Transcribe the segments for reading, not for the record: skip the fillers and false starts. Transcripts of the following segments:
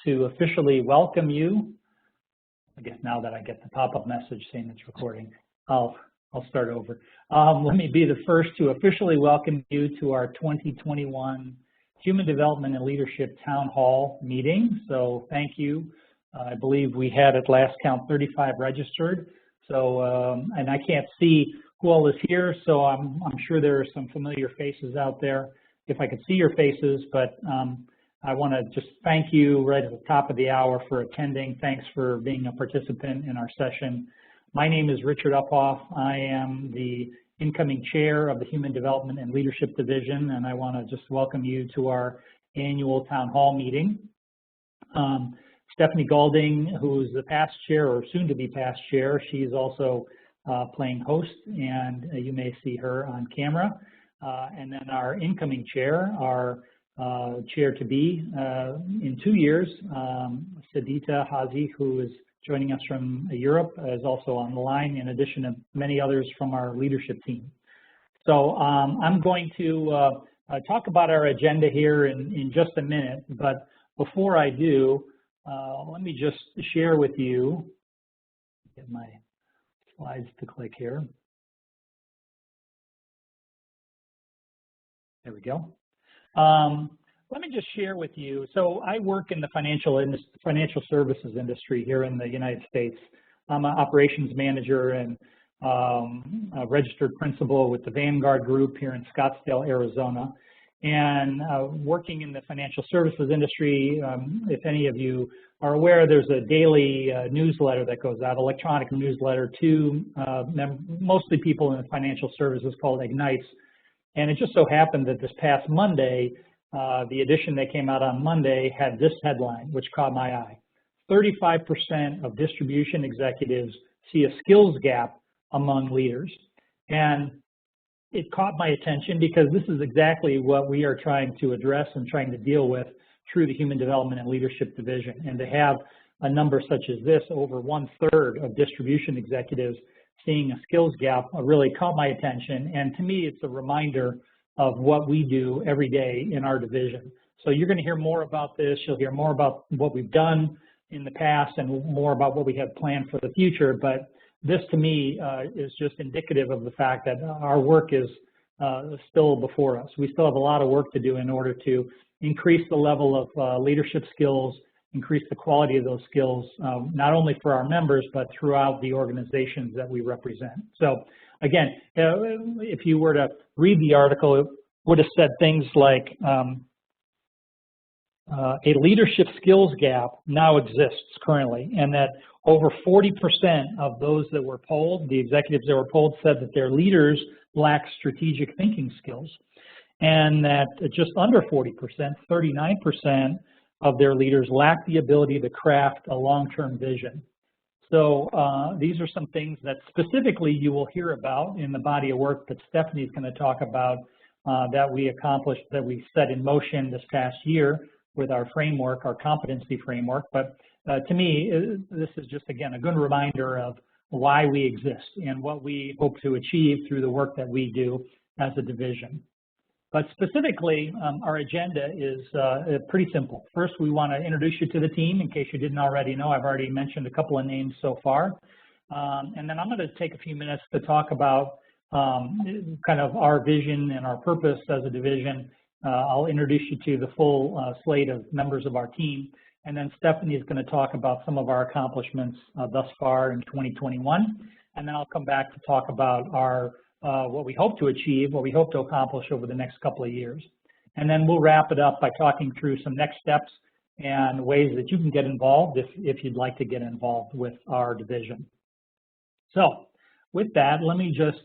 to officially welcome you. I guess now that I get the pop-up message saying it's recording, I'll start over. Let me be the first to officially welcome you to our 2021 Human Development and Leadership Town Hall meeting. So thank you. I believe we had at last count 35 registered. So, and I can't see who all is here, so I'm sure there are some familiar faces out there if I could see your faces, but I want to just thank you right at the top of the hour for attending. Thanks for being a participant in our session. My name is Richard Uphoff. I am the incoming chair of the Human Development and Leadership Division, and I want to just welcome you to our annual town hall meeting. Stephanie Gaulding, who is the past chair or soon to be past chair, she's also playing host, and you may see her on camera. And then our incoming chair, our chair to be in 2 years, Sadita Hazi, who is joining us from Europe, is also on the line, in addition to many others from our leadership team. So I'm going to talk about our agenda here in just a minute, but before I do, let me just share with you, get my slides to click here. There we go. Let me just share with you. So I work in the financial services industry here in the United States. I'm an operations manager and a registered principal with the Vanguard Group here in Scottsdale, Arizona. And working in the financial services industry, if any of you are aware, there's a daily newsletter that goes out, electronic newsletter to mostly people in the financial services called Ignites. And it just so happened that this past Monday, the edition that came out on Monday had this headline, which caught my eye. 35% of distribution executives see a skills gap among leaders. And it caught my attention because this is exactly what we are trying to address and trying to deal with through the Human Development and Leadership Division. And to have a number such as this, over 1/3 of distribution executives seeing a skills gap, really caught my attention. And to me, it's a reminder of what we do every day in our division. So you're going to hear more about this. You'll hear more about what we've done in the past and more about what we have planned for the future. But this, to me, is just indicative of the fact that our work is still before us. We still have a lot of work to do in order to increase the level of leadership skills, increase the quality of those skills, not only for our members, but throughout the organizations that we represent. So again, if you were to read the article, it would have said things like, a leadership skills gap now exists currently, and that over 40% of those that were polled, the executives that were polled, said that their leaders lack strategic thinking skills, and that just under 40%, 39% of their leaders lack the ability to craft a long-term vision. So these are some things that specifically you will hear about in the body of work that Stephanie is going to talk about that we accomplished, that we set in motion this past year with our framework, our competency framework. But to me, this is just, again, a good reminder of why we exist and what we hope to achieve through the work that we do as a division. But specifically, our agenda is pretty simple. First, we want to introduce you to the team in case you didn't already know. I've already mentioned a couple of names so far. And then I'm going to take a few minutes to talk about kind of our vision and our purpose as a division. I'll introduce you to the full slate of members of our team. And then Stephanie is going to talk about some of our accomplishments thus far in 2021. And then I'll come back to talk about our what we hope to achieve, what we hope to accomplish over the next couple of years. And then we'll wrap it up by talking through some next steps and ways that you can get involved if you'd like to get involved with our division. So with that, let me just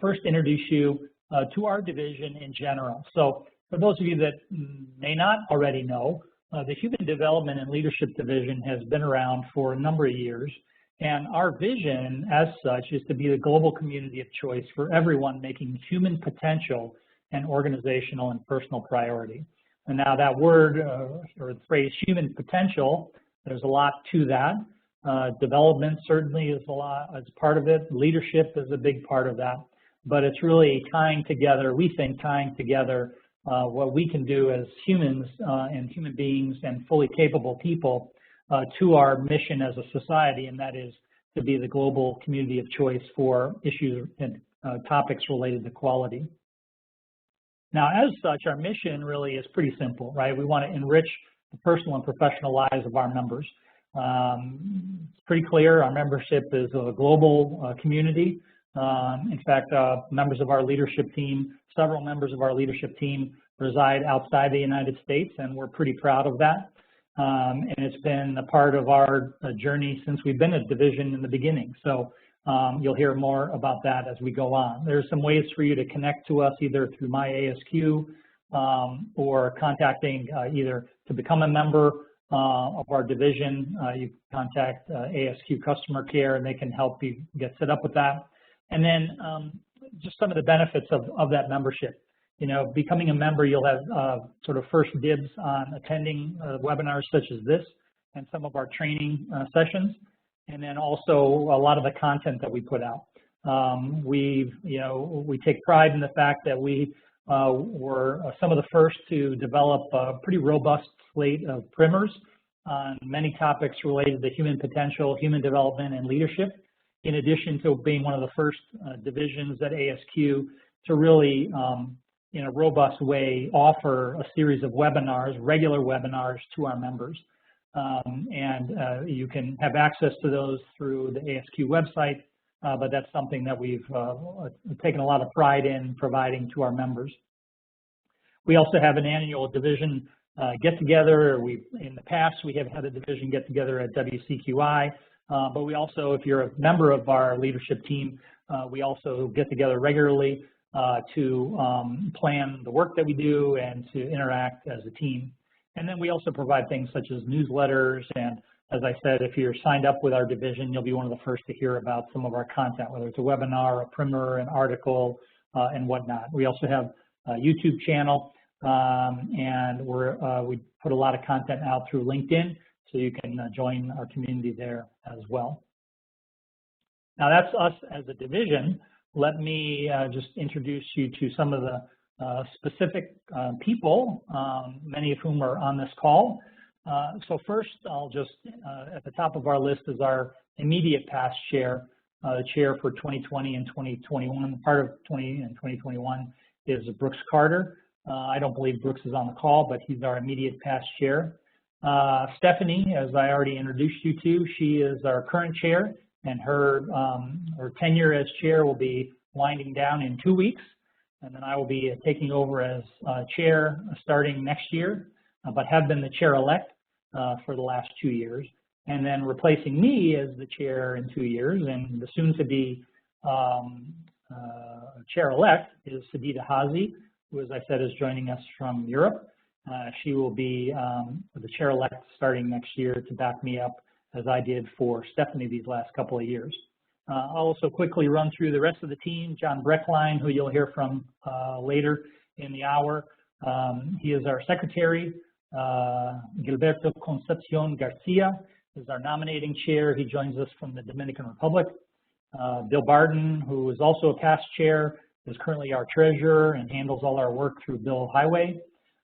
first introduce you to our division in general. So for those of you that may not already know, the Human Development and Leadership Division has been around for a number of years. And our vision, as such, is to be the global community of choice for everyone making human potential an organizational and personal priority. And now that word or the phrase human potential, there's a lot to that. Development certainly is a lot as part of it. Leadership is a big part of that. But it's really tying together, we think, tying together what we can do as humans and human beings and fully capable people to our mission as a society, and that is to be the global community of choice for issues and topics related to quality. Now, as such, our mission really is pretty simple, right? We want to enrich the personal and professional lives of our members. It's pretty clear our membership is a global community. In fact, members of our leadership team, several members of our leadership team reside outside the United States, and we're pretty proud of that. And it's been a part of our journey since we've been a division in the beginning. So you'll hear more about that as we go on. There's some ways for you to connect to us either through My ASQ or contacting either to become a member of our division. You can contact ASQ Customer Care and they can help you get set up with that. And then just some of the benefits of that membership. You know, becoming a member, you'll have sort of first dibs on attending webinars such as this and some of our training sessions, and then also a lot of the content that we put out. We take pride in the fact that we were some of the first to develop a pretty robust slate of primers on many topics related to human potential, human development, and leadership, in addition to being one of the first divisions at ASQ to really in a robust way, offer a series of webinars, regular webinars to our members. You can have access to those through the ASQ website, but that's something that we've taken a lot of pride in providing to our members. We also have an annual division get-together. In the past, we have had a division get-together at WCQI, but we also, if you're a member of our leadership team, we also get together regularly to plan the work that we do and to interact as a team. And then we also provide things such as newsletters, and as I said, if you're signed up with our division, you'll be one of the first to hear about some of our content, whether it's a webinar, a primer, an article, and whatnot. We also have a YouTube channel, and we put a lot of content out through LinkedIn, so you can join our community there as well. Now that's us as a division. Let me just introduce you to some of the specific people, many of whom are on this call. So first, I'll just, at the top of our list is our immediate past chair, chair for 2020 and 2021. Part of 20 and 2021 is Brooks Carter. I don't believe Brooks is on the call, but he's our immediate past chair. Stephanie, as I already introduced you to, she is our current chair, and her tenure as chair will be winding down in 2 weeks, and then I will be taking over as chair starting next year, but have been the chair-elect for the last 2 years, and then replacing me as the chair in 2 years, and the soon-to-be chair-elect is Sadita Hazi, who, as I said, is joining us from Europe. She will be the chair-elect starting next year to back me up as I did for Stephanie these last couple of years. I'll also quickly run through the rest of the team. John Breckline, who you'll hear from later in the hour. He is our secretary. Gilberto Concepcion Garcia is our nominating chair. He joins us from the Dominican Republic. Bill Barton, who is also a past chair, is currently our treasurer and handles all our work through Bill Highway.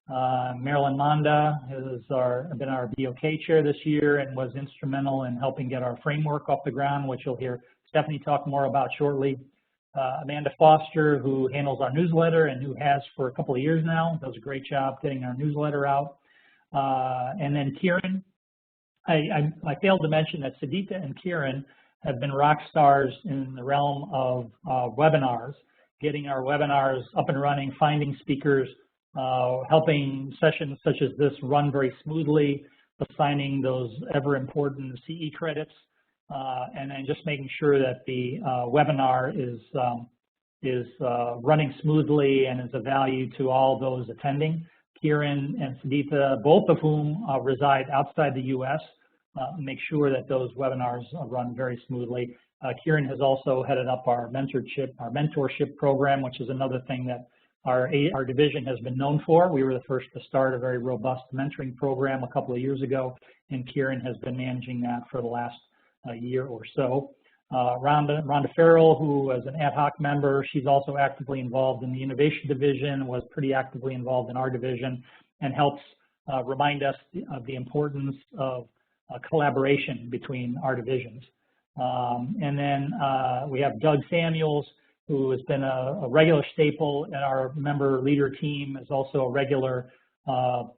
Marilyn Monda has been our BOK chair this year and was instrumental in helping get our framework off the ground, which you'll hear Stephanie talk more about shortly. Amanda Foster, who handles our newsletter and who has for a couple of years now, does a great job getting our newsletter out. And then Kieran, I failed to mention that Sadita and Kieran have been rock stars in the realm of webinars, getting our webinars up and running, finding speakers, helping sessions such as this run very smoothly, assigning those ever important CE credits, and then just making sure that the webinar is running smoothly and is of value to all those attending. Kieran and Sadita, both of whom reside outside the U.S., make sure that those webinars run very smoothly. Kieran has also headed up our mentorship program, which is another thing that our division has been known for. We were the first to start a very robust mentoring program a couple of years ago, and Kieran has been managing that for the last year or so. Rhonda Farrell, who was an ad hoc member, she's also actively involved in the innovation division, was pretty actively involved in our division, and helps remind us of the importance of collaboration between our divisions. And then we have Doug Samuels, who has been a regular staple in our member leader team, is also a regular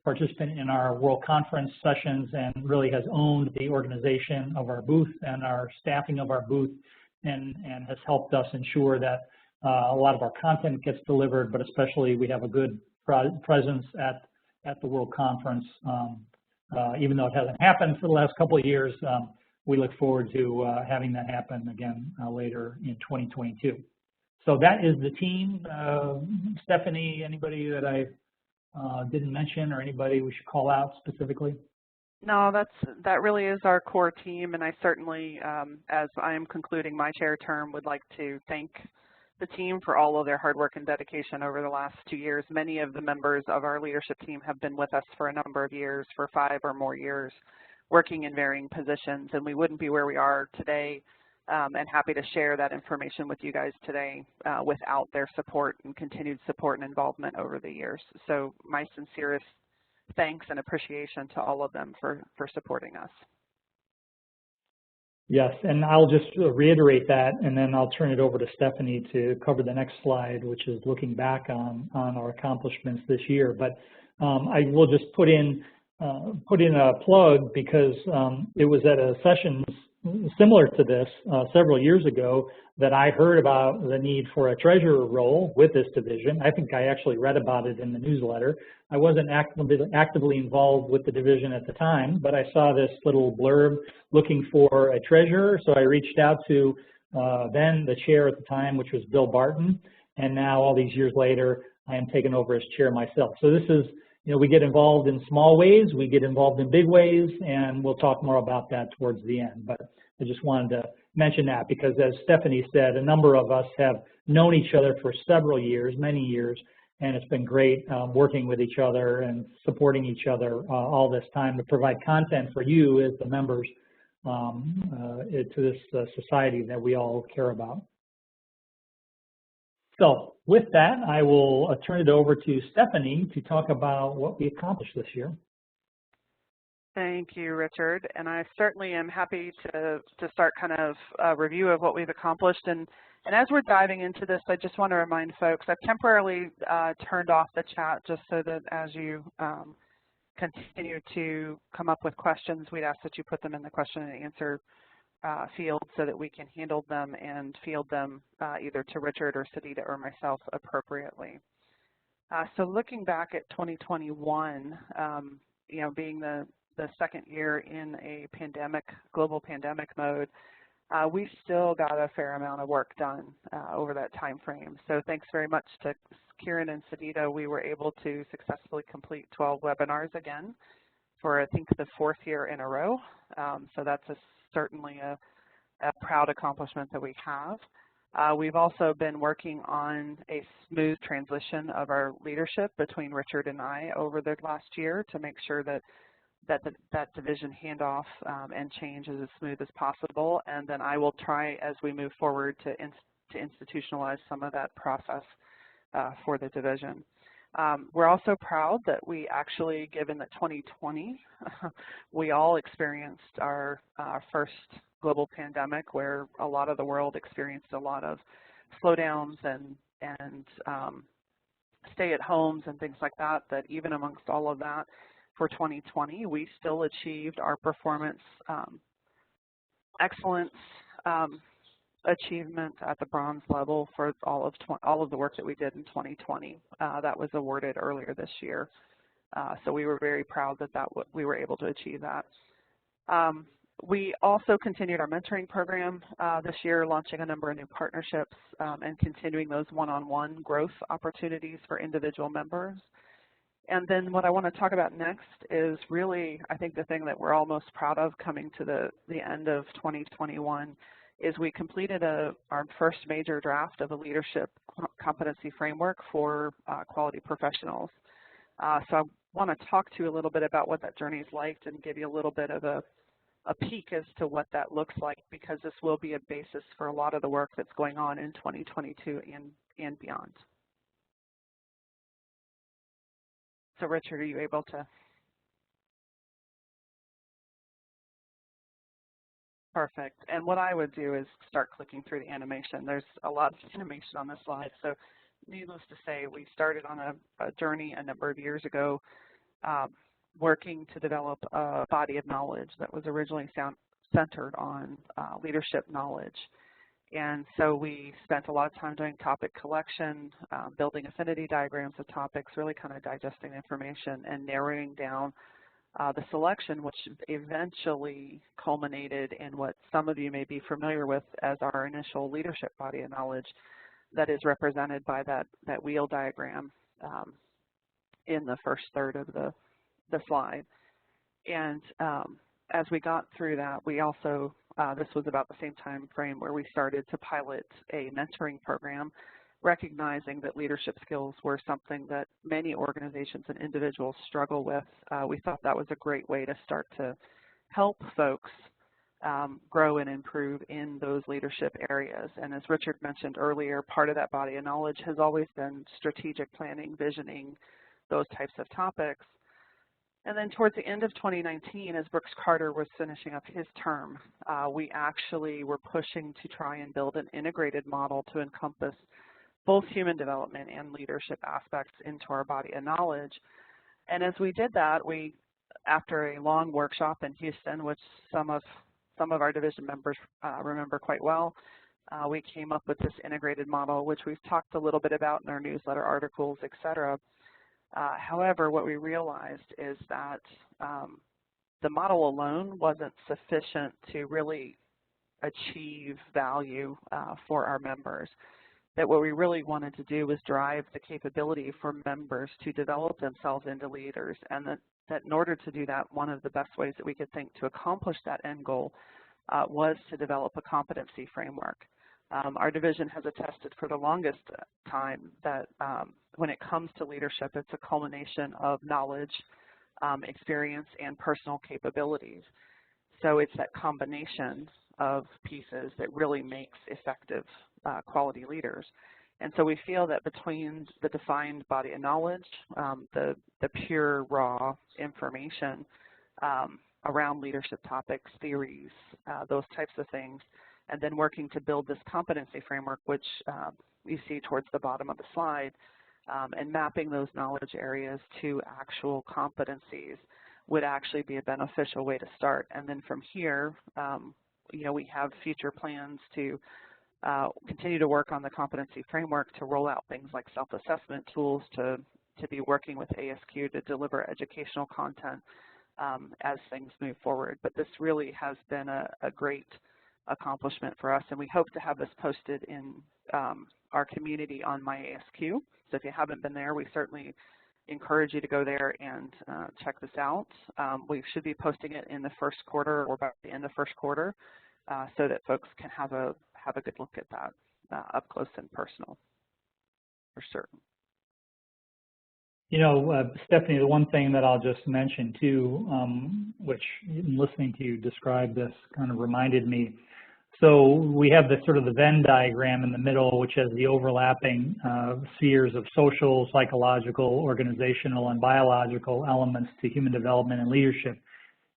participant in our World Conference sessions and really has owned the organization of our booth and our staffing of our booth, and has helped us ensure that a lot of our content gets delivered, but especially we have a good presence at the World Conference. Even though it hasn't happened for the last couple of years, we look forward to having that happen again later in 2022. So that is the team. Stephanie, anybody that I didn't mention or anybody we should call out specifically? No, that really is our core team, and I certainly, as I am concluding my chair term, would like to thank the team for all of their hard work and dedication over the last 2 years. Many of the members of our leadership team have been with us for a number of years, for 5 or more years, working in varying positions, and we wouldn't be where we are today, and happy to share that information with you guys today without their support and continued support and involvement over the years. So my sincerest thanks and appreciation to all of them for supporting us. Yes, and I'll just reiterate that, and then I'll turn it over to Stephanie to cover the next slide, which is looking back on our accomplishments this year. But I will just put in a plug because it was at a session similar to this several years ago that I heard about the need for a treasurer role with this division. I think I actually read about it in the newsletter. I wasn't actively involved with the division at the time, but I saw this little blurb looking for a treasurer, so I reached out to then the chair at the time, which was Bill Barton, and now all these years later, I am taking over as chair myself. So this is, we get involved in small ways, we get involved in big ways, and we'll talk more about that towards the end. But I just wanted to mention that because, as Stephanie said, a number of us have known each other for several years, many years, and it's been great working with each other and supporting each other all this time to provide content for you as the members to this society that we all care about. So with that, I will turn it over to Stephanie to talk about what we accomplished this year. Thank you, Richard. And I certainly am happy to start kind of a review of what we've accomplished. And as we're diving into this, I just want to remind folks, I've temporarily turned off the chat just so that as you continue to come up with questions, we'd ask that you put them in the question and answer field so that we can handle them and field them either to Richard or Sadita or myself appropriately. So looking back at 2021, being the second year in a global pandemic mode, we still got a fair amount of work done over that time frame. So thanks very much to Kieran and Sadita. We were able to successfully complete 12 webinars again for, I think, the 4th year in a row. So that's certainly a proud accomplishment that we have. We've also been working on a smooth transition of our leadership between Richard and I over the last year to make sure that division handoff and change is as smooth as possible. And then I will try, as we move forward, to institutionalize some of that process for the division. We're also proud that we actually, given that 2020, we all experienced our first global pandemic where a lot of the world experienced a lot of slowdowns and stay-at-homes and things like that, that even amongst all of that, for 2020, we still achieved our performance excellence achievement at the bronze level for all of the work that we did in 2020. That was awarded earlier this year. So we were very proud that we were able to achieve that. We also continued our mentoring program this year, launching a number of new partnerships and continuing those one-on-one growth opportunities for individual members. And then what I want to talk about next is really, I think, the thing that we're all most proud of coming to the end of 2021 is we completed our first major draft of a leadership competency framework for quality professionals. So I want to talk to you a little bit about what that journey is like and give you a little bit of a a peek as to what that looks like, because this will be a basis for a lot of the work that's going on in 2022 and beyond. So Richard, are you able to? Perfect. And what I would do is start clicking through the animation. There's a lot of animation on this slide. So needless to say, we started on a journey a number of years ago, working to develop a body of knowledge that was originally centered on leadership knowledge. And so we spent a lot of time doing topic collection, building affinity diagrams of topics, really kind of digesting information and narrowing down the selection, which eventually culminated in what some of you may be familiar with as our initial leadership body of knowledge that is represented by that wheel diagram in the first third of the slide. And as we got through that, we also, this was about the same time frame where we started to pilot a mentoring program, recognizing that leadership skills were something that many organizations and individuals struggle with. We thought that was a great way to start to help folks grow and improve in those leadership areas. And as Richard mentioned earlier, part of that body of knowledge has always been strategic planning, visioning, those types of topics. And then towards the end of 2019, as Brooks Carter was finishing up his term, we actually were pushing to try and build an integrated model to encompass both human development and leadership aspects into our body of knowledge. And as we did that, we, after a long workshop in Houston, which some of our division members remember quite well, we came up with this integrated model, which we've talked a little bit about in our newsletter articles, et cetera. However, what we realized is that the model alone wasn't sufficient to really achieve value for our members. That what we really wanted to do was drive the capability for members to develop themselves into leaders, and that in order to do that, one of the best ways that we could think to accomplish that end goal was to develop a competency framework. Our division has attested for the longest time that when it comes to leadership, it's a culmination of knowledge, experience, and personal capabilities. So it's that combination of pieces that really makes effective quality leaders. And so we feel that between the defined body of knowledge, the pure raw information around leadership topics, theories, those types of things, and then working to build this competency framework, which you see towards the bottom of the slide, and mapping those knowledge areas to actual competencies would actually be a beneficial way to start. And then from here, you know, we have future plans to continue to work on the competency framework, to roll out things like self-assessment tools, to be working with ASQ to deliver educational content as things move forward. But this really has been a great accomplishment for us, and we hope to have this posted in our community on My ASQ. So if you haven't been there, we certainly encourage you to go there and check this out. We should be posting it in the first quarter or about the end of first quarter, so that folks can have a good look at that up close and personal, for certain. You know, Stephanie, the one thing that I'll just mention too, which listening to you describe this kind of reminded me. So we have this sort of the Venn diagram in the middle, which has the overlapping spheres of social, psychological, organizational, and biological elements to human development and leadership.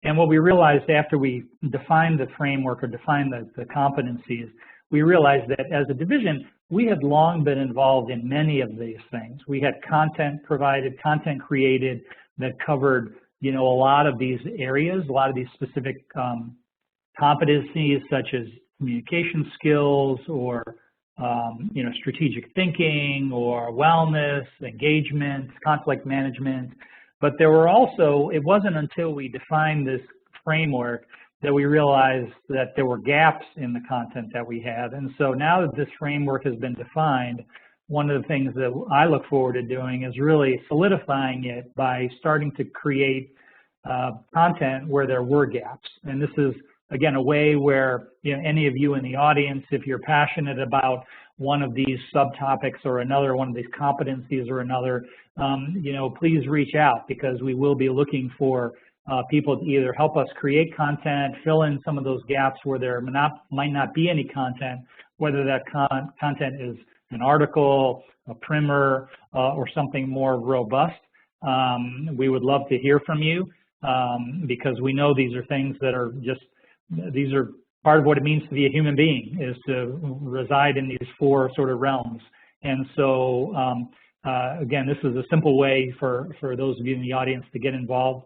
And what we realized after we defined the framework or defined the competencies, we realized that as a division, we had long been involved in many of these things. We had content provided, content created that covered, you know, a lot of these areas, a lot of these specific competencies such as communication skills or, you know, strategic thinking or wellness, engagement, conflict management. But there were also, it wasn't until we defined this framework that we realized that there were gaps in the content that we had. And so now that this framework has been defined, one of the things that I look forward to doing is really solidifying it by starting to create content where there were gaps. And this is, again, a way where, you know, any of you in the audience, if you're passionate about one of these subtopics or another, one of these competencies or another, you know, please reach out, because we will be looking for people to either help us create content, fill in some of those gaps where there might not be any content, whether that content is an article, a primer, or something more robust. We would love to hear from you because we know these are things that are these are part of what it means to be a human being, is to reside in these four sort of realms. And so, again, this is a simple way for those of you in the audience to get involved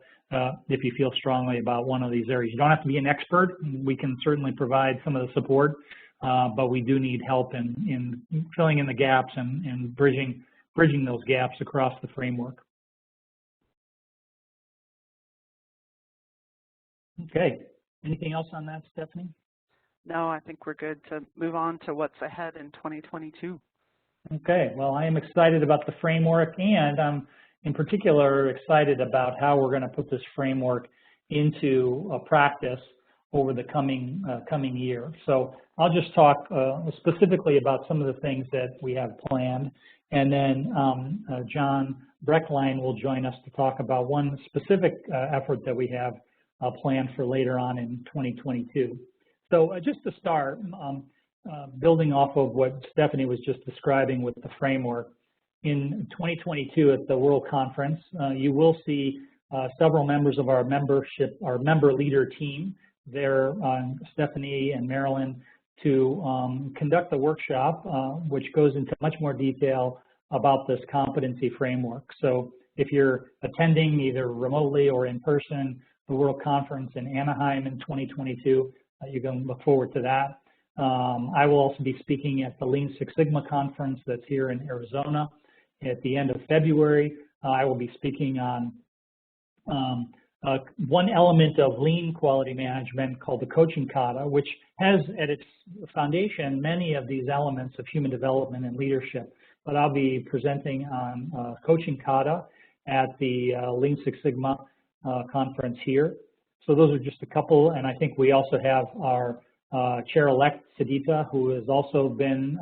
if you feel strongly about one of these areas. You don't have to be an expert. We can certainly provide some of the support, but we do need help in filling in the gaps and bridging those gaps across the framework. Okay. Anything else on that, Stephanie? No, I think we're good to move on to what's ahead in 2022. Okay. Well, I am excited about the framework, and I'm in particular excited about how we're going to put this framework into practice over the coming year. So I'll just talk specifically about some of the things that we have planned, and then John Breckline will join us to talk about one specific effort that we have planned for later on in 2022. So just to start, building off of what Stephanie was just describing with the framework, in 2022 at the World Conference, you will see several members of our member leader team there, Stephanie and Marilyn, to conduct a workshop which goes into much more detail about this competency framework. So if you're attending either remotely or in person the World Conference in Anaheim in 2022, you can look forward to that. I will also be speaking at the Lean Six Sigma conference that's here in Arizona at the end of February. I will be speaking on one element of lean quality management called the coaching kata, which has at its foundation many of these elements of human development and leadership. But I'll be presenting on coaching kata at the Lean Six Sigma conference here. So those are just a couple, and I think we also have our chair-elect Sadita, who has also been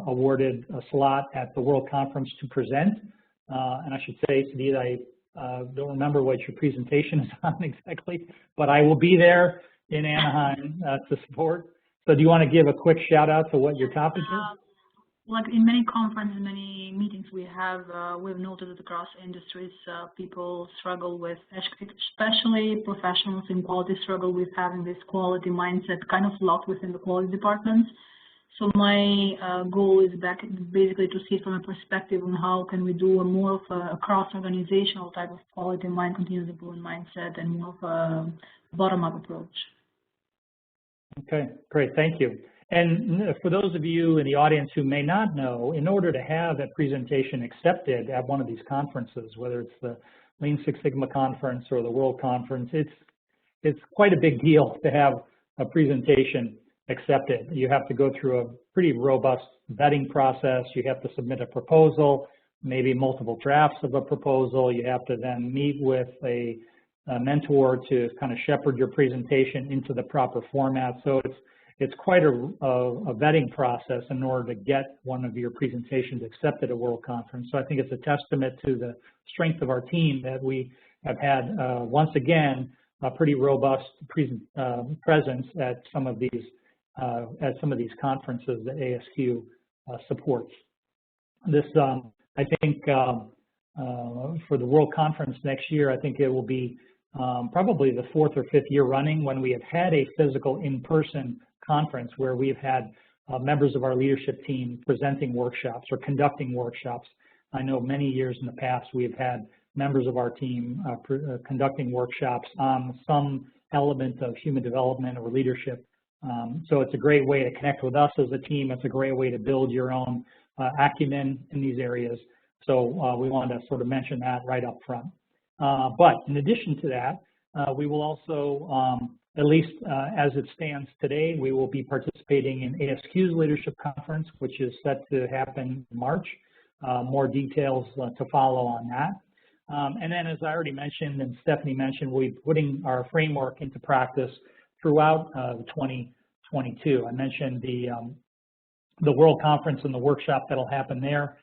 awarded a slot at the World Conference to present. And I should say, Sadita, I don't remember what your presentation is on exactly, but I will be there in Anaheim to support. So do you want to give a quick shout out to what your topic is? Like in many conferences, many meetings we've noted that across industries, people struggle with, especially professionals in quality, struggle with having this quality mindset kind of locked within the quality departments. So my goal is basically to see it from a perspective on how can we do a more of a cross-organizational type of quality mind, continuous improvement mindset, and more of a bottom-up approach. Okay, great, thank you. And for those of you in the audience who may not know, in order to have a presentation accepted at one of these conferences, whether it's the Lean Six Sigma conference or the World Conference, it's quite a big deal to have a presentation accepted. You have to go through a pretty robust vetting process. You have to submit a proposal, maybe multiple drafts of a proposal. You have to then meet with a mentor to kind of shepherd your presentation into the proper format. So it's quite a vetting process in order to get one of your presentations accepted at a World Conference. So I think it's a testament to the strength of our team that we have had, once again, a pretty robust presence at some of these conferences that ASQ supports. This, I think, for the World Conference next year, I think it will be probably the 4th or 5th year running when we have had a physical in-person conference where we've had members of our leadership team presenting workshops or conducting workshops. I know many years in the past we've had members of our team conducting workshops on some element of human development or leadership. So it's a great way to connect with us as a team. It's a great way to build your own acumen in these areas. So we wanted to sort of mention that right up front. But in addition to that, we will also at least as it stands today, we will be participating in ASQ's Leadership Conference, which is set to happen in March. More details to follow on that. And then, as I already mentioned and Stephanie mentioned, we're putting our framework into practice throughout 2022. I mentioned the World Conference and the workshop that'll happen there.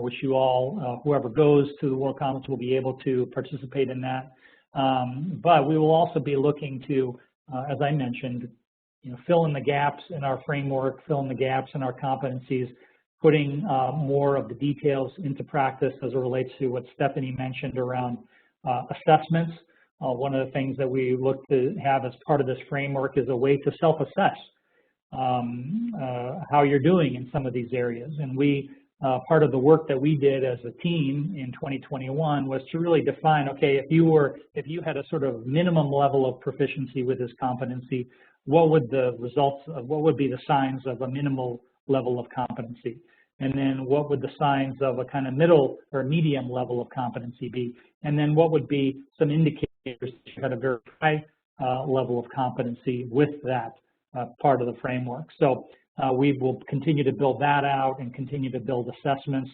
which you all, whoever goes to the World Conference will be able to participate in that. But we will also be looking to, as I mentioned, fill in the gaps in our framework, fill in the gaps in our competencies, putting more of the details into practice as it relates to what Stephanie mentioned around assessments. One of the things that we look to have as part of this framework is a way to self-assess how you're doing in some of these areas. And we, part of the work that we did as a team in 2021 was to really define, okay, if you had a sort of minimum level of proficiency with this competency, what would the results of, what would be the signs of a minimal level of competency? And then what would the signs of a kind of middle or medium level of competency be? And then what would be some indicators that you had a very high level of competency with that part of the framework. So we will continue to build that out and continue to build assessments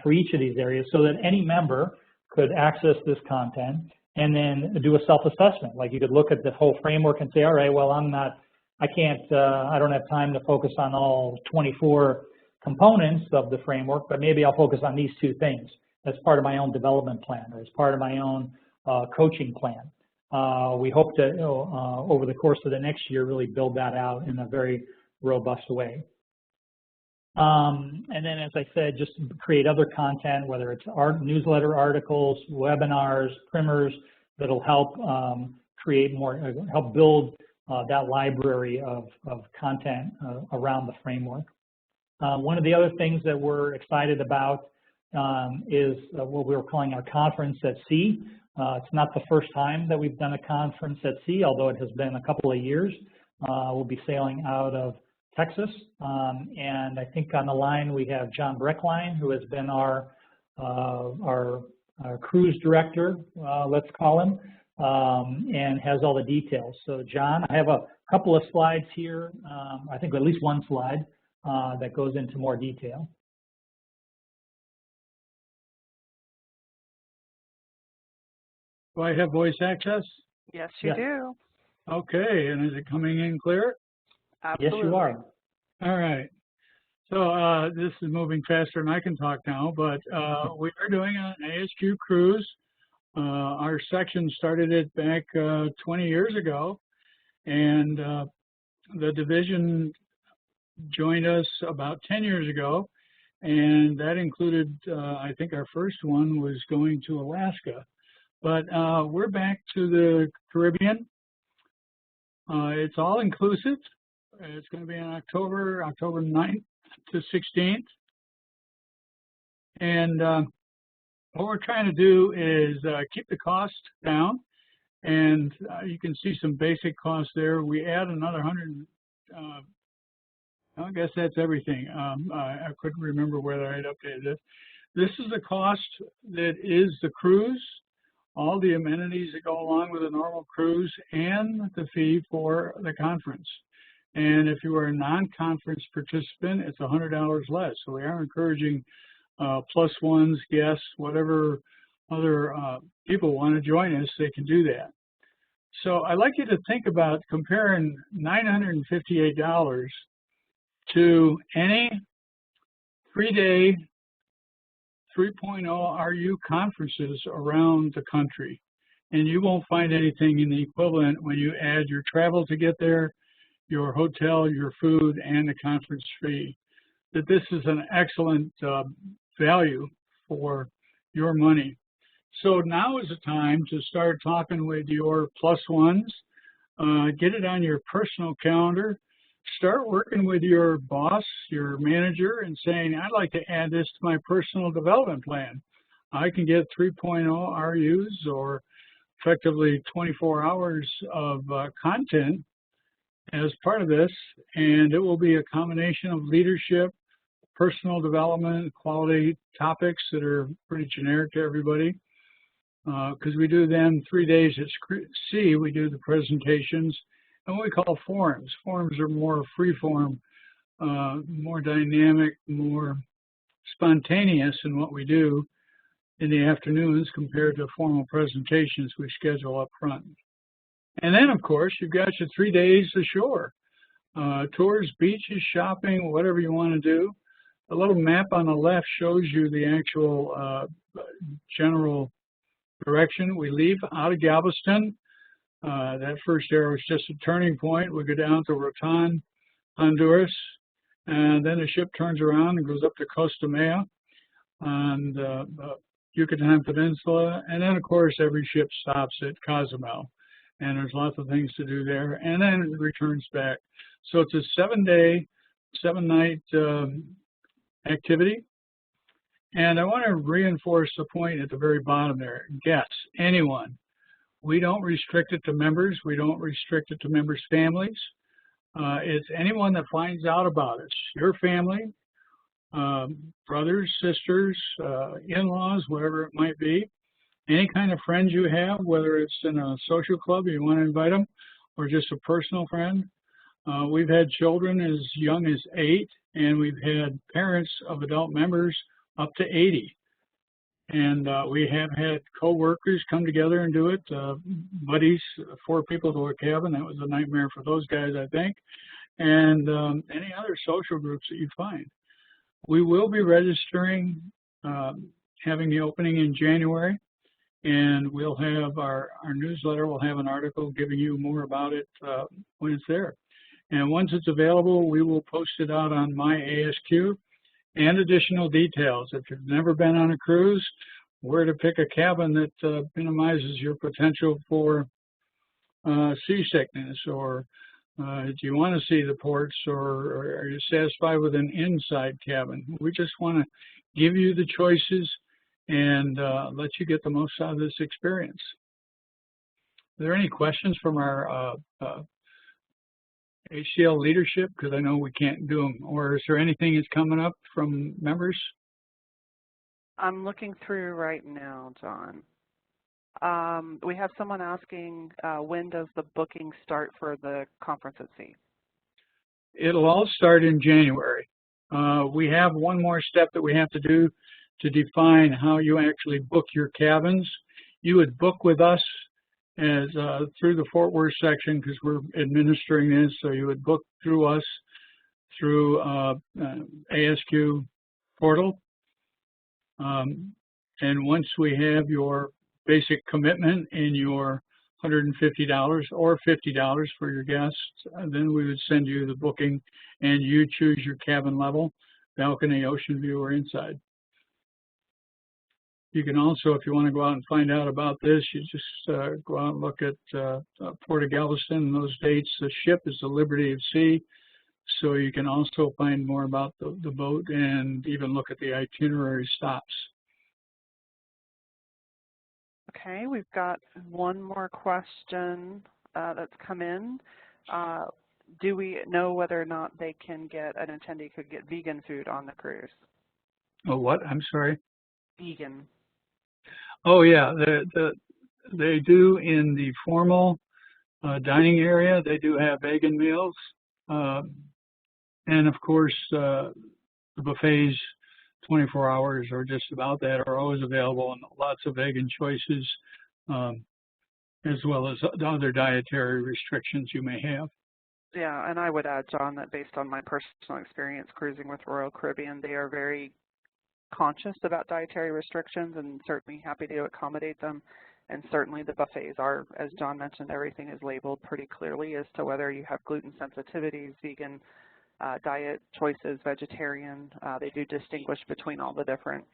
for each of these areas so that any member could access this content and then do a self-assessment. Like you could look at the whole framework and say, all right, well, I don't have time to focus on all 24 components of the framework, but maybe I'll focus on these 2 things as part of my own development plan or as part of my own coaching plan. We hope to, over the course of the next year, really build that out in a very robust way. And then, as I said, just create other content, whether it's newsletter articles, webinars, primers, that'll help create more, help build that library of content around the framework. One of the other things that we're excited about is what we were calling our conference at sea. It's not the first time that we've done a conference at sea, although it has been a couple of years. We'll be sailing out of Texas, and I think on the line we have John Breckline, who has been our cruise director, let's call him, and has all the details. So John, I have a couple of slides here, I think at least one slide that goes into more detail. Do I have voice access? Yes, you do. Okay, and is it coming in clear? Absolutely. Yes, you are. All right. So this is moving faster than I can talk now, but we are doing an ASQ Cruise. Our section started it back 20 years ago, and the division joined us about 10 years ago, and that included, I think our first one was going to Alaska. But we're back to the Caribbean. It's all inclusive. It's going to be in October 9th to 16th. And what we're trying to do is keep the cost down. And you can see some basic costs there. We add another 100, I guess that's everything. I couldn't remember whether I'd updated it. This is the cost that is the cruise, all the amenities that go along with a normal cruise, and the fee for the conference. And if you are a non-conference participant, it's $100 less. So we are encouraging plus ones, guests, whatever other people want to join us, they can do that. So I'd like you to think about comparing $958 to any 3-day 3.0 RU conferences around the country. And you won't find anything in the equivalent when you add your travel to get there, your hotel, your food, and the conference fee. That this is an excellent value for your money. So now is the time to start talking with your plus ones, get it on your personal calendar, start working with your boss, your manager, and saying, I'd like to add this to my personal development plan. I can get 3.0 RUs, or effectively 24 hours of content as part of this, and it will be a combination of leadership, personal development, quality topics that are pretty generic to everybody. Because we do them 3 days at sea, we do the presentations and what we call forums. Forums are more free form, more dynamic, more spontaneous in what we do in the afternoons compared to formal presentations we schedule up front. And then, of course, you've got your 3 days ashore. Tours, beaches, shopping, whatever you want to do. The little map on the left shows you the actual general direction. We leave out of Galveston. That first arrow is just a turning point. We go down to Raton, Honduras, and then the ship turns around and goes up to Costa Maya on the Yucatan Peninsula, and then of course every ship stops at Cozumel, and there's lots of things to do there, and then it returns back. So it's a 7-day, 7-night activity. And I want to reinforce the point at the very bottom there. Guests, anyone. We don't restrict it to members. We don't restrict it to members' families. It's anyone that finds out about us. Your family, brothers, sisters, in-laws, whatever it might be. Any kind of friends you have, whether it's in a social club, you want to invite them, or just a personal friend. We've had children as young as 8, and we've had parents of adult members up to 80. And we have had co-workers come together and do it, buddies, 4 people to a cabin. That was a nightmare for those guys, I think. And any other social groups that you find. We will be registering, having the opening in January, and we'll have our newsletter will have an article giving you more about it when it's there. And once it's available, we will post it out on my ASQ and additional details. If you've never been on a cruise, where to pick a cabin that minimizes your potential for seasickness, or do you want to see the ports, or are you satisfied with an inside cabin? We just want to give you the choices and let you get the most out of this experience. Are there any questions from our HDL leadership? Because I know we can't do them. Or is there anything that's coming up from members? I'm looking through right now, John. We have someone asking, when does the booking start for the conference at sea? It'll all start in January. We have one more step that we have to do to define how you actually book your cabins. You would book with us as through the Fort Worth section, because we're administering this, so you would book through us through ASQ portal. And once we have your basic commitment in your $150 or $50 for your guests, then we would send you the booking, and you choose your cabin level, balcony, ocean view, or inside. You can also, if you want to go out and find out about this, you just go out and look at Port of Galveston and those dates. The ship is the Liberty of Sea, so you can also find more about the boat and even look at the itinerary stops. Okay, we've got one more question that's come in. Do we know whether or not they can get, an attendee could get vegan food on the cruise? Oh, what? I'm sorry? Vegan. Oh, yeah. They do in the formal dining area. They do have vegan meals. And, of course, the buffets 24 hours or just about that are always available, and lots of vegan choices, as well as the other dietary restrictions you may have. Yeah, and I would add, John, that based on my personal experience cruising with Royal Caribbean, they are very conscious about dietary restrictions and certainly happy to accommodate them. And certainly the buffets are, as John mentioned, everything is labeled pretty clearly as to whether you have gluten sensitivities, vegan diet choices, vegetarian. They do distinguish between all the different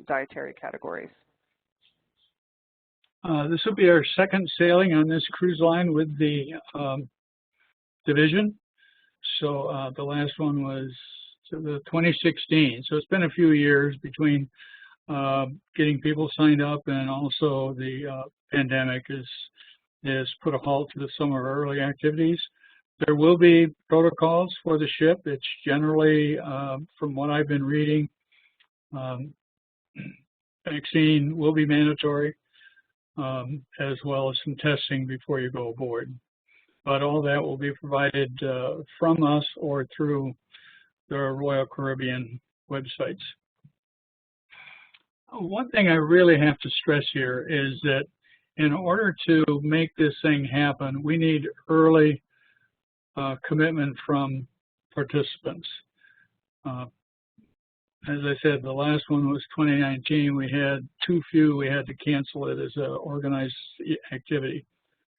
dietary categories. This will be our second sailing on this cruise line with the division. So the last one was the 2016. So it's been a few years between getting people signed up, and also the pandemic has put a halt to some of our early activities. There will be protocols for the ship. It's generally, from what I've been reading, vaccine will be mandatory, as well as some testing before you go aboard. But all that will be provided from us or through the Royal Caribbean websites. One thing I really have to stress here is that in order to make this thing happen, we need early commitment from participants. as I said, the last one was 2019. We had too few. We had to cancel it as an organized activity.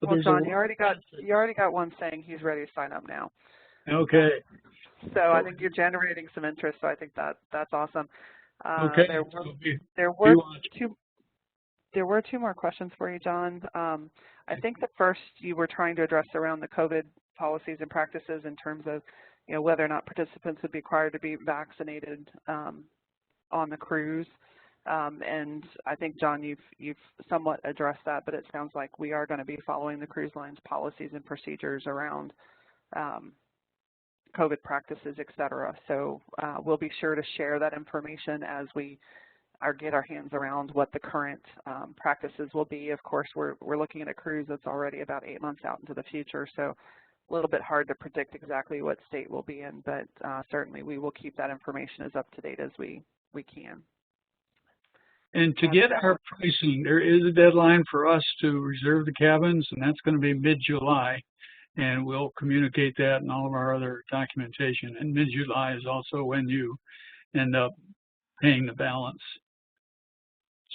But well, John, you already got one saying he's ready to sign up now. Okay. So I think you're generating some interest. So I think that's awesome. Okay. There were two more questions for you, John. I think the first you were trying to address around the COVID policies and practices in terms of, whether or not participants would be required to be vaccinated on the cruise. And I think, John, you've somewhat addressed that, but it sounds like we are going to be following the cruise line's policies and procedures around COVID practices, et cetera. So we'll be sure to share that information as we get our hands around what the current practices will be. Of course, we're looking at a cruise that's already about 8 months out into the future, so a little bit hard to predict exactly what state we'll be in, but certainly we will keep that information as up to date as we can. And to get our pricing, there is a deadline for us to reserve the cabins, and that's going to be mid-July. And we'll communicate that in all of our other documentation. And mid-July is also when you end up paying the balance.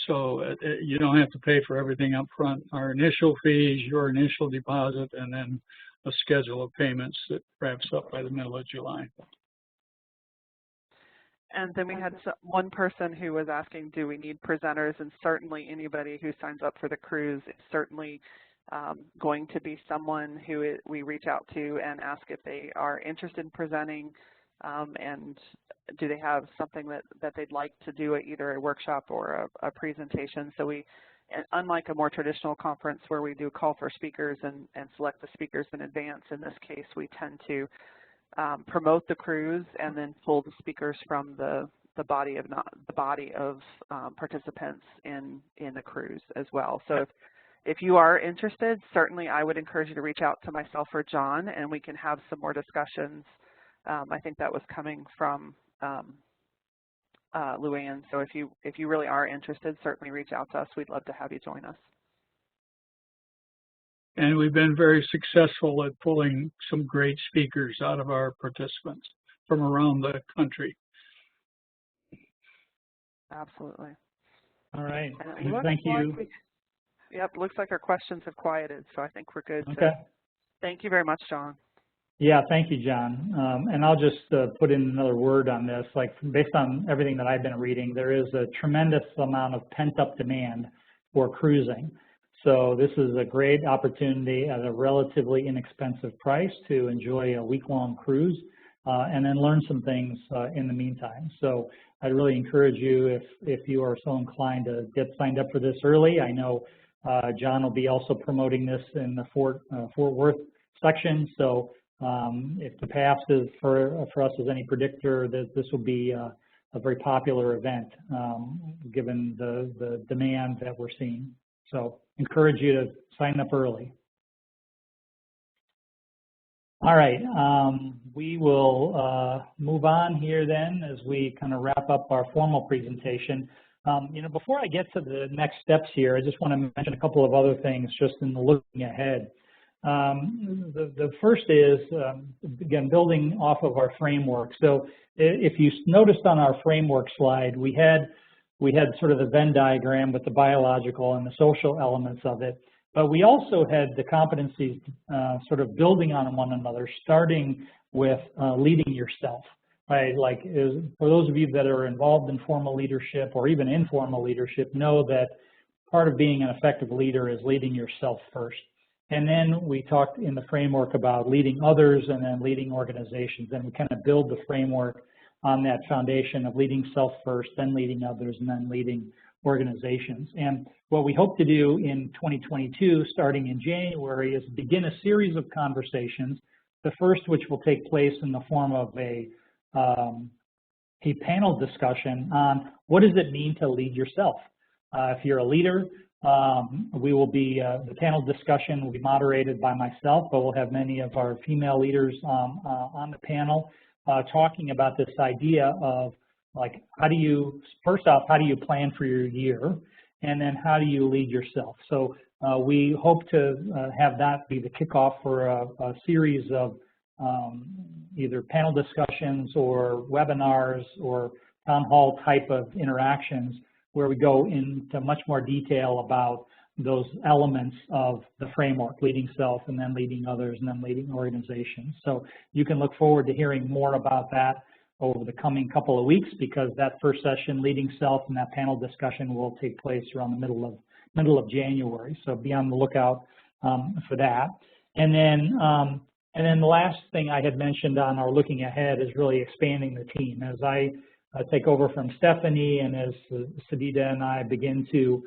So you don't have to pay for everything up front. Our initial fees, your initial deposit, and then a schedule of payments that wraps up by the middle of July. And then we had one person who was asking, do we need presenters? And certainly anybody who signs up for the cruise is certainly going to be someone who we reach out to and ask if they are interested in presenting, and do they have something that they'd like to do at either a workshop or a presentation. So unlike a more traditional conference where we do call for speakers and select the speakers in advance, in this case we tend to promote the cruise and then pull the speakers from the body of participants in the cruise as well. So if you are interested, certainly I would encourage you to reach out to myself or John, and we can have some more discussions. I think that was coming from Luann. So if you really are interested, certainly reach out to us. We'd love to have you join us. And we've been very successful at pulling some great speakers out of our participants from around the country. Absolutely. All right. Thank you. Yep, looks like our questions have quieted, so I think we're good. Okay. Thank you very much, John. Yeah, thank you, John. And I'll just put in another word on this. Like, based on everything that I've been reading, there is a tremendous amount of pent-up demand for cruising. So this is a great opportunity at a relatively inexpensive price to enjoy a week-long cruise and then learn some things in the meantime. So I'd really encourage you, if you are so inclined, to get signed up for this early. I know John will be also promoting this in the Fort Worth section. So if the past is for us as any predictor, that this will be a very popular event given the demand that we're seeing. So encourage you to sign up early. All right, we will move on here then as we kind of wrap up our formal presentation. Before I get to the next steps here, I just want to mention a couple of other things just in the looking ahead. The first is, again, building off of our framework. So if you noticed on our framework slide, we had sort of the Venn diagram with the biological and the social elements of it, but we also had the competencies sort of building on one another, starting with leading yourself. Right, like for those of you that are involved in formal leadership or even informal leadership, know that part of being an effective leader is leading yourself first. And then we talked in the framework about leading others and then leading organizations, and we kind of build the framework on that foundation of leading self first, then leading others, and then leading organizations. And what we hope to do in 2022, starting in January, is begin a series of conversations, the first which will take place in the form of a panel discussion on what does it mean to lead yourself. If you're a leader, the panel discussion will be moderated by myself, but we'll have many of our female leaders on the panel talking about this idea of, like, first off, how do you plan for your year? And then how do you lead yourself? So we hope to have that be the kickoff for a series of either panel discussions or webinars or town hall type of interactions where we go into much more detail about those elements of the framework, leading self and then leading others and then leading organizations. So you can look forward to hearing more about that over the coming couple of weeks, because that first session, Leading Self, and that panel discussion will take place around the middle of January. So be on the lookout for that. And then the last thing I had mentioned on our looking ahead is really expanding the team. As I take over from Stephanie, and as Sadida and I begin to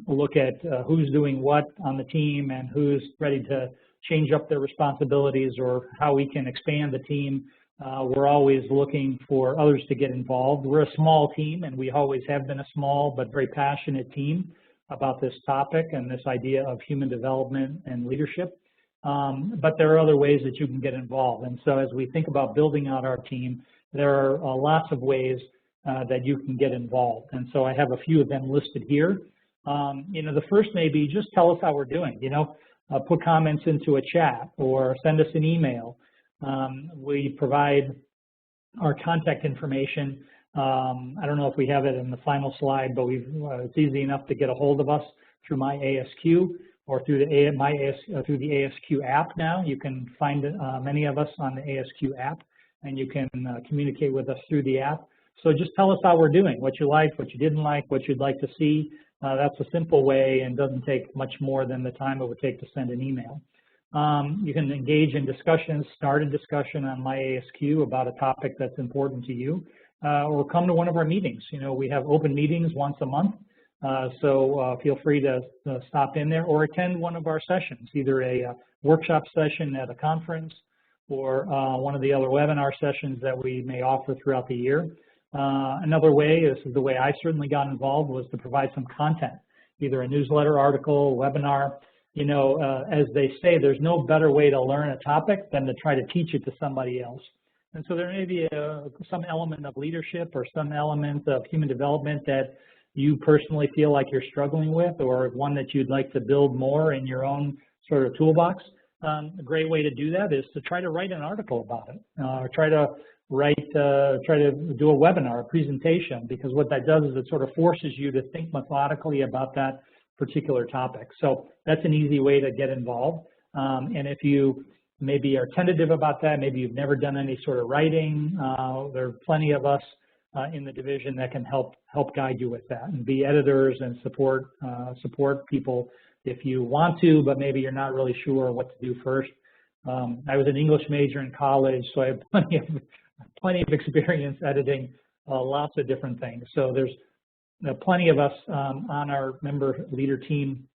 look at who's doing what on the team and who's ready to change up their responsibilities or how we can expand the team, we're always looking for others to get involved. We're a small team, and we always have been a small but very passionate team about this topic and this idea of human development and leadership. But there are other ways that you can get involved. And so as we think about building out our team, there are lots of ways that you can get involved. And so I have a few of them listed here. The first may be just tell us how we're doing, put comments into a chat or send us an email. We provide our contact information. I don't know if we have it in the final slide, but it's easy enough to get a hold of us through my ASQ or through the ASQ app now. You can find many of us on the ASQ app, and you can communicate with us through the app. So just tell us how we're doing, what you liked, what you didn't like, what you'd like to see. That's a simple way and doesn't take much more than the time it would take to send an email. You can engage in discussions, start a discussion on my ASQ about a topic that's important to you, or come to one of our meetings. We have open meetings once a month, so feel free to stop in there or attend one of our sessions, either a workshop session at a conference or one of the other webinar sessions that we may offer throughout the year. Another way, this is the way I certainly got involved, was to provide some content, either a newsletter, article, webinar. As they say, there's no better way to learn a topic than to try to teach it to somebody else. And so there may be some element of leadership or some element of human development that you personally feel like you're struggling with, or one that you'd like to build more in your own sort of toolbox. A great way to do that is to try to write an article about it, or try to do a webinar, a presentation, because what that does is it sort of forces you to think methodically about that particular topic. So that's an easy way to get involved. And if you maybe are tentative about that, maybe you've never done any sort of writing, there are plenty of us in the division that can help guide you with that and be editors and support people if you want to, but maybe you're not really sure what to do first. I was an English major in college, so I have plenty of experience editing lots of different things. So there's plenty of us on our member leader team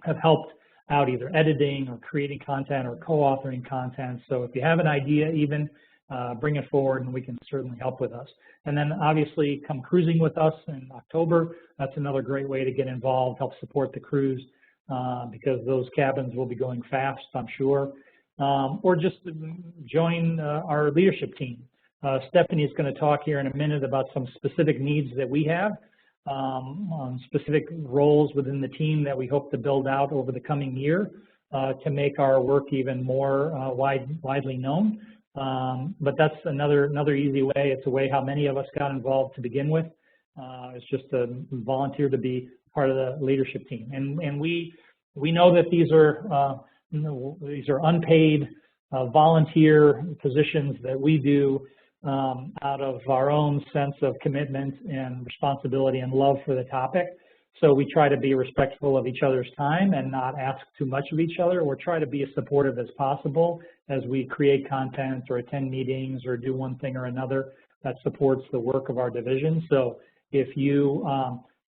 have helped out either editing or creating content or co-authoring content. So if you have an idea even, bring it forward and we can certainly help with us. And then obviously come cruising with us in October. That's another great way to get involved, help support the cruise, because those cabins will be going fast, I'm sure. Or just join our leadership team. Stephanie is going to talk here in a minute about some specific needs that we have, specific roles within the team that we hope to build out over the coming year to make our work even more widely known. But that's another easy way. It's a way how many of us got involved to begin with. It's just to volunteer to be part of the leadership team. And we know that these are unpaid volunteer positions that we do out of our own sense of commitment and responsibility and love for the topic. So we try to be respectful of each other's time and not ask too much of each other, or try to be as supportive as possible as we create content or attend meetings or do one thing or another that supports the work of our division. So if you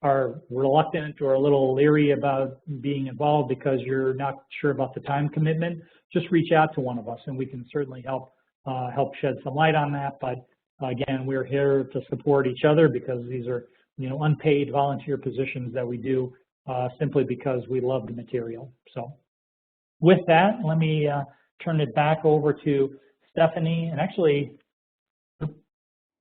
are reluctant or a little leery about being involved because you're not sure about the time commitment, just reach out to one of us and we can certainly help shed some light on that. But again, we're here to support each other because these are unpaid volunteer positions that we do simply because we love the material. So with that, let me turn it back over to Stephanie. And actually,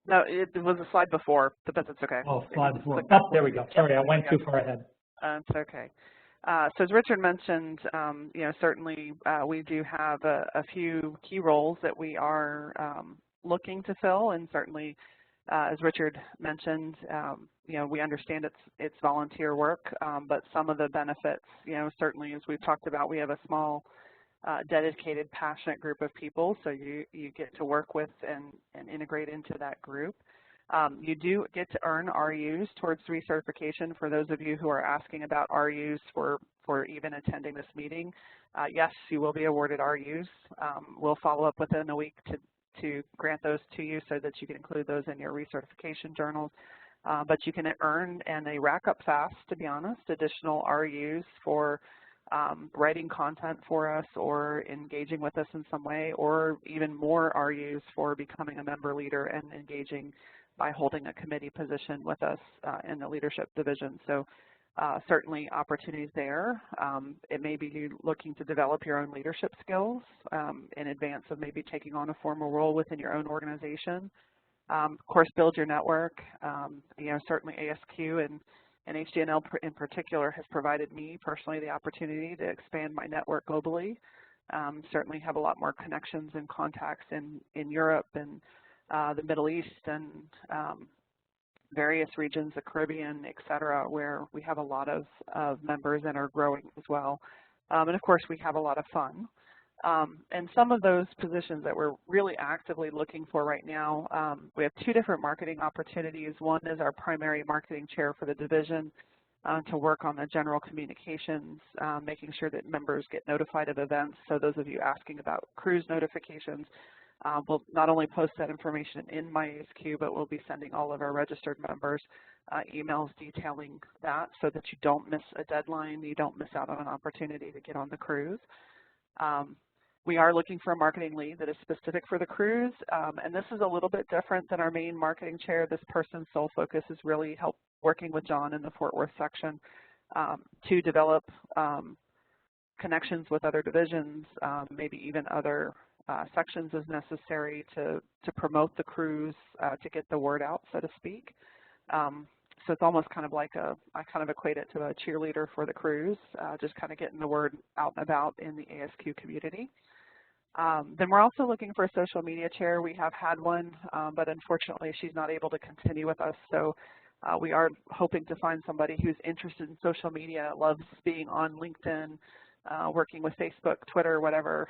no, it was a slide before, but that's okay. Oh, slide before. Oh, there we go. Sorry, I went too far ahead. It's okay. So as Richard mentioned, certainly we do have a few key roles that we are looking to fill, and certainly As Richard mentioned, you know, we understand it's volunteer work, but some of the benefits, you know, certainly as we've talked about, we have a small, dedicated, passionate group of people, so you get to work with and integrate into that group. You do get to earn RUs towards recertification. For those of you who are asking about RUs for even attending this meeting, yes, you will be awarded RUs. We'll follow up within a week to grant those to you so that you can include those in your recertification journals. But you can earn, and they rack up fast, to be honest, additional RUs for writing content for us or engaging with us in some way, or even more RUs for becoming a member leader and engaging by holding a committee position with us in the leadership division. So certainly opportunities there. It may be you looking to develop your own leadership skills in advance of maybe taking on a formal role within your own organization. Of course, build your network. You know, certainly ASQ and HD&L in particular has provided me personally the opportunity to expand my network globally. Certainly have a lot more connections and contacts in Europe and the Middle East and various regions, the Caribbean, et cetera, where we have a lot of members and are growing as well. And of course, we have a lot of fun. And some of those positions that we're really actively looking for right now, we have two different marketing opportunities. One is our primary marketing chair for the division to work on the general communications, making sure that members get notified of events. So those of you asking about cruise notifications, we'll not only post that information in my ASQ, but we'll be sending all of our registered members emails detailing that so that you don't miss a deadline, you don't miss out on an opportunity to get on the cruise. We are looking for a marketing lead that is specific for the cruise, and this is a little bit different than our main marketing chair. This person's sole focus is really working with John in the Fort Worth section to develop connections with other divisions, maybe even other sections as necessary to promote the cruise, to get the word out, so to speak. So it's almost kind of like I kind of equate it to a cheerleader for the cruise, just kind of getting the word out and about in the ASQ community. Then we're also looking for a social media chair. We have had one, but unfortunately she's not able to continue with us. So we are hoping to find somebody who's interested in social media, loves being on LinkedIn, working with Facebook, Twitter, whatever.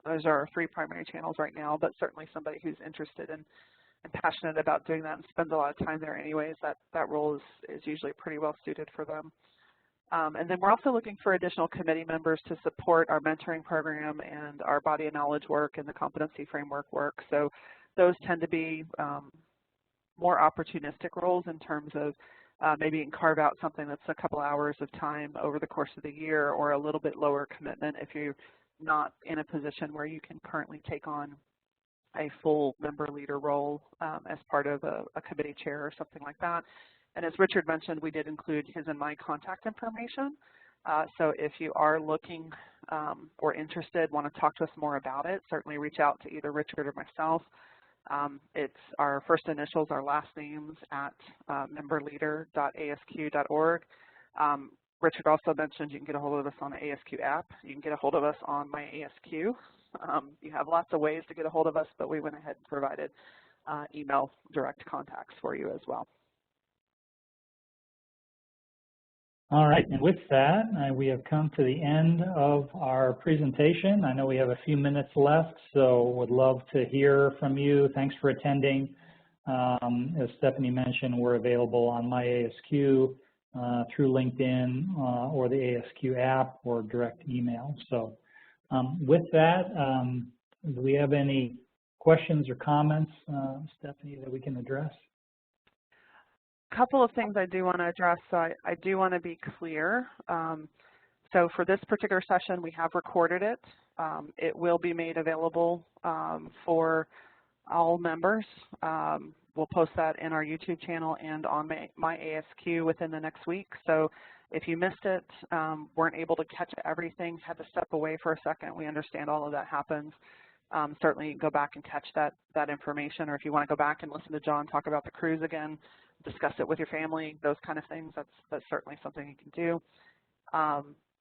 Those are our three primary channels right now, but certainly somebody who's interested in and passionate about doing that and spends a lot of time there anyways. That role is usually pretty well suited for them. And then we're also looking for additional committee members to support our mentoring program and our body of knowledge work and the competency framework work. So those tend to be more opportunistic roles in terms of maybe you can carve out something that's a couple hours of time over the course of the year, or a little bit lower commitment if you're not in a position where you can currently take on a full member leader role as part of a committee chair or something like that. And as Richard mentioned, we did include his and my contact information. So if you are looking or interested, want to talk to us more about it, certainly reach out to either Richard or myself. It's our first initials, our last names at memberleader.asq.org. Richard also mentioned you can get a hold of us on the ASQ app. You can get a hold of us on my ASQ. You have lots of ways to get a hold of us, but we went ahead and provided email direct contacts for you as well. All right, and with that, we have come to the end of our presentation. I know we have a few minutes left, so would love to hear from you. Thanks for attending. As Stephanie mentioned, we're available on my ASQ through LinkedIn or the ASQ app or direct email. So with that, do we have any questions or comments, Stephanie, that we can address? A couple of things I do want to address. So I do want to be clear. So for this particular session, we have recorded it. It will be made available for all members. We'll post that in our YouTube channel and on my ASQ within the next week. So if you missed it, weren't able to catch everything, had to step away for a second, we understand all of that happens. Certainly go back and catch that information, or if you want to go back and listen to John talk about the cruise again, discuss it with your family, those kind of things, that's certainly something you can do.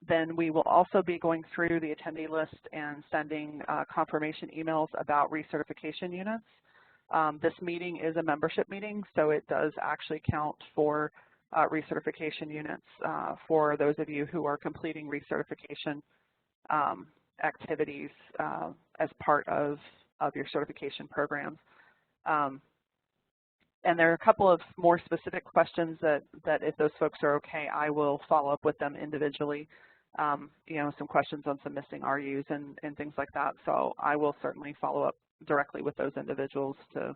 Then we will also be going through the attendee list and sending confirmation emails about recertification units. This meeting is a membership meeting, so it does actually count for recertification units for those of you who are completing recertification activities as part of your certification programs. And there are a couple of more specific questions that if those folks are okay, I will follow up with them individually. You know, some questions on some missing RUs and things like that. So I will certainly follow up directly with those individuals to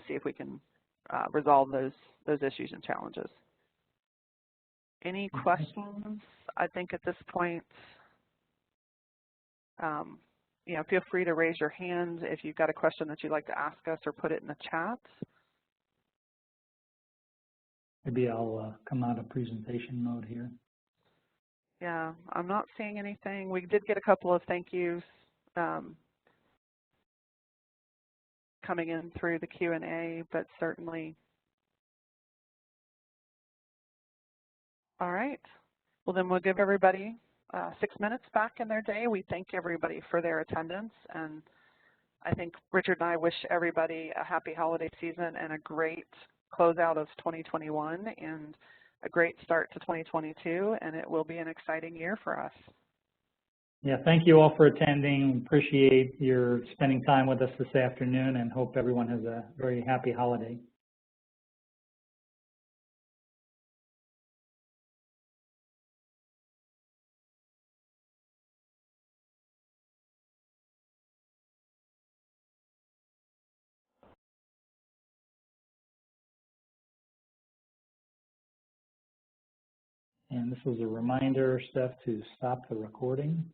see if we can resolve those issues and challenges. Any questions? I think at this point, you know, feel free to raise your hand if you've got a question that you'd like to ask us, or put it in the chat. Maybe I'll come out of presentation mode here. Yeah, I'm not seeing anything. We did get a couple of thank yous coming in through the Q&A, but certainly. All right. Well, then we'll give everybody 6 minutes back in their day. We thank everybody for their attendance, and I think Richard and I wish everybody a happy holiday season and a great closeout of 2021 and a great start to 2022, and it will be an exciting year for us. Yeah, thank you all for attending. Appreciate your spending time with us this afternoon, and hope everyone has a very happy holiday. And this is a reminder, Steph, to stop the recording.